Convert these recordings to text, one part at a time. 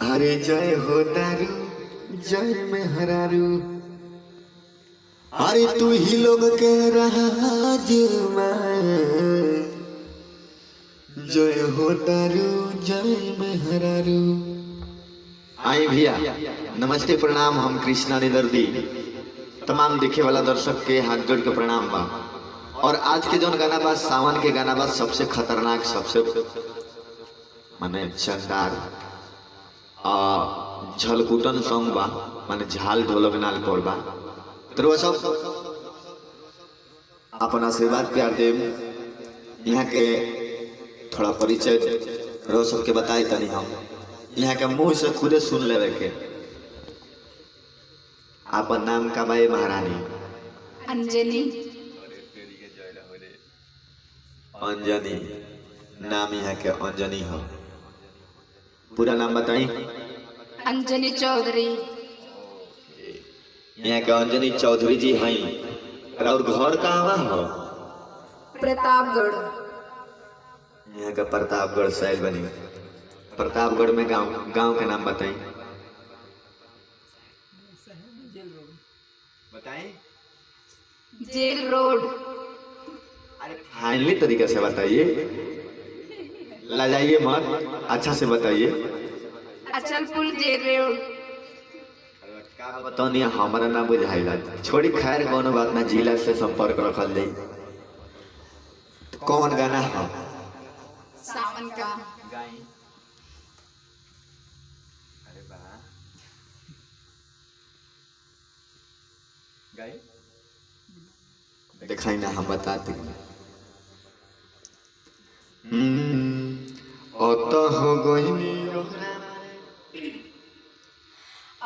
अरे जय हो दारू जय में हरारू। अरे तू ही लोग के राज में। जय हो दारू जय में हरारू। आई भैया नमस्ते प्रणाम। हम कृष्णा निदर्दी तमाम देखे वाला दर्शक के हाथ जोड़ के प्रणाम बा। और आज के जौन गाना बा सावन के गाना बा सबसे खतरनाक सबसे माने चंदार झलकुटन सॉन्ग बा माने झाल ढोलक नाल पर बा। तो सब अपन आशीर्वाद प्यार देव। यहाँ के थोड़ा परिचय रो सबके बताए तनी हम यहाँ के मुंह से खुदे सुन लेवे के। आपन नाम का बाई महारानी? अंजनी। अंजनी नाम यहाँ के अंजनी हो। पूरा नाम बताई? अंजनी चौधरी। यहाँ के अंजनी चौधरी जी हैं। और घर कहाँ हो? प्रतापगढ़। यहाँ का प्रतापगढ़ शैल बनी। प्रतापगढ़ में गांव के नाम बताई? बताएं? Jail road. अरे फाइनली तरीके से बताइए, लजाइए मत, अच्छा से बताइए। Achalpur jail road. बताओ नहीं हमारा ना बुझाइला छोड़ी। खैर कोनो बात ना, जिला से संपर्क रखल जाई। तो कौन गाना है? सावन का। अरे वाह, गाई दिखाई ना, हम बताते हैं। तो हो गई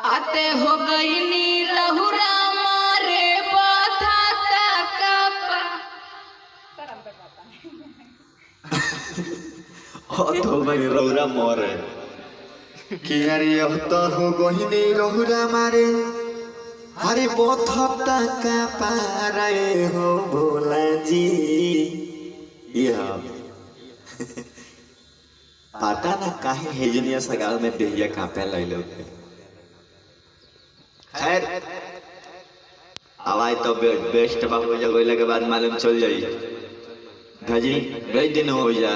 आते हो गई नी रहुरा मारे बाथा का तो गई रहुरा मोरे कि अरे तो हो गई नी रहुरा मारे। अरे बोथता का पारे हो भोला जी। पता ना काहे हेजनिया सगाल में देहिया कांपे लइलो। खैर आवाज तो बेस्ट बा हो जा के बाद मालूम चल जाई। धजी कई दिन हो जा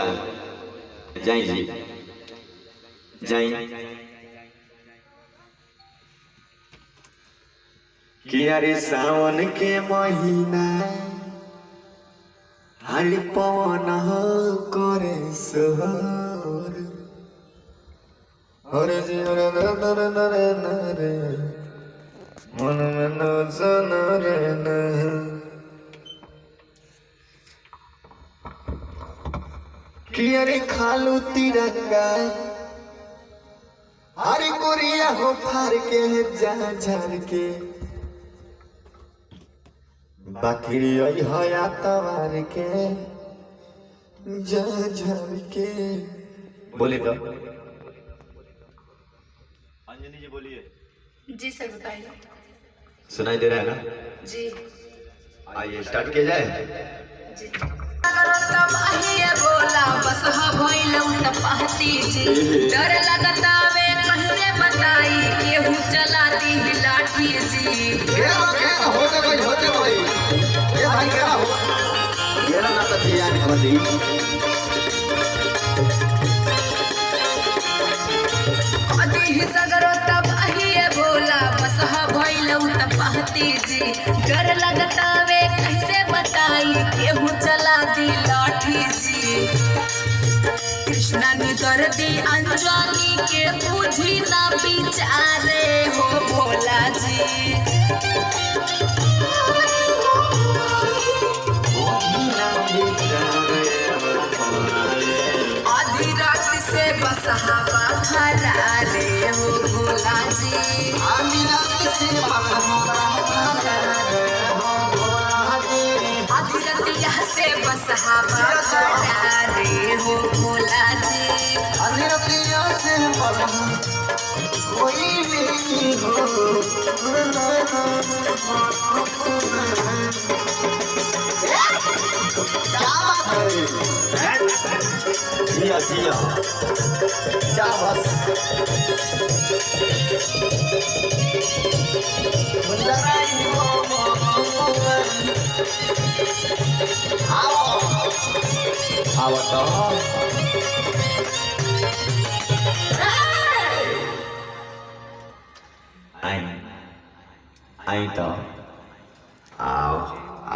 जाई जी जाई कि अरे सावन के महीना हरि पवन करे सोहर। अरे जी रे नरे नरे नरे मन में नजन रे न कि अरे खालू तिरंगा। अरे कोरिया हो फार के जा झर के बाकी हया तवार के जा झर के। बोले तो अंजनी जी बोलिए। जी सर बताइए। सुनाई दे रहा है ना जी? आइए स्टार्ट किया जाए। जी बोला बस भइलौ त पहती जी। डर लगता वे कैसे बताई केहू चलाती है लाठी जी। होते भाई ये भाई क्या हो मेरा ना तो जिया नहीं बदी। अति सगरो तब अहिए बोला बस भइलौ त पहती जी। डर लगता वे कैसे बताई केहू चला दी लाठी जी। कृष्णा निदर्दी अंजनी के बुझी ना बिचारे हो भोला जी। आधी रात से बस हवा भरा रे हो भोला जी। आधी रात से आधी रतिया से बस हवा भरा रे हो भोला जी। आधी रतिया से कोई नहीं हो क्या बात है जिया जिया जा बस आओ तो आई तो आओ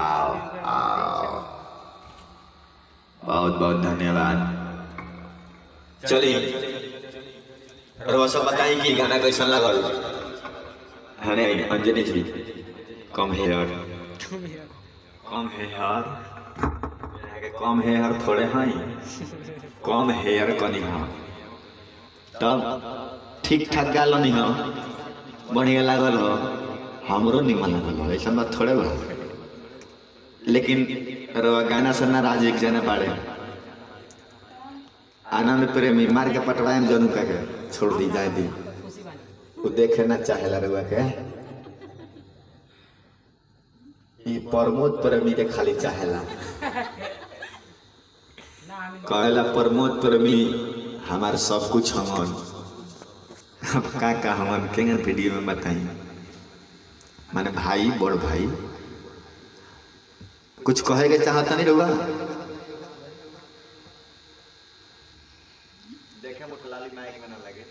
आओ आओ बहुत बहुत धन्यवाद। चलिए रउआ सब बताई कि गाना कैसन लगल। अरे अंजनी जी कम हेयर कम हेयर थोड़े हैं कम हेयर कनी हाँ तब ठीक ठाक गाल नहीं हो बढ़िया लागल हो हमरो निमन लागल हो ऐसा बात थोड़े बा। लेकिन रउआ गाना से नाराज एक जना बाड़े आनंद प्रेमी मार के पटवाए में जनू के छोड़ दी जाए दी वो देखे ना चाहेला रउआ के ई प्रमोद प्रेमी के खाली चाहेला कहेला प्रमोद प्रेमी हमार सब कुछ हमन अब का हमन के वीडियो में बताई माने भाई बड़ भाई कुछ कहे के चाहता नहीं रहुआ देखे मुठलाली माइक में ना लगे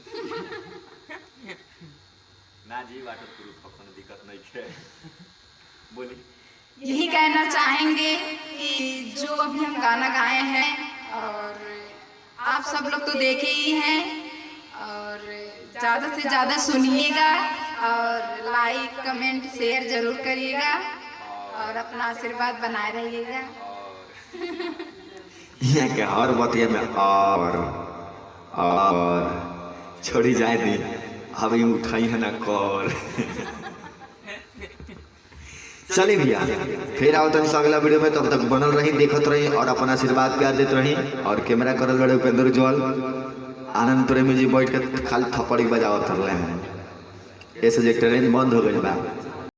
ना जी वाटर प्रूफ अपन दिक्कत नहीं है बोली। यही कहना चाहेंगे कि जो अभी हम गाना गाए हैं और आप सब लोग तो देखे ही हैं और ज़्यादा से ज़्यादा सुनिएगा और लाइक कमेंट शेयर जरूर करिएगा और अपना आशीर्वाद बनाए रहिएगा। यहाँ के हर बतिया में और छोड़ी जाए दी अभी उठाई है ना कॉल चलिए भैया फिर आओ तो अगला वीडियो में तब तक बनल रही देखत रही और अपना आशीर्वाद प्यार देते रही और कैमरा करल बड़े उपेंद्र उज्ज्वल आनंद प्रेमी जी बैठ के खाली थप्पड़ी बजावत रहे हैं ऐसे जे ट्रेन बंद हो गई बा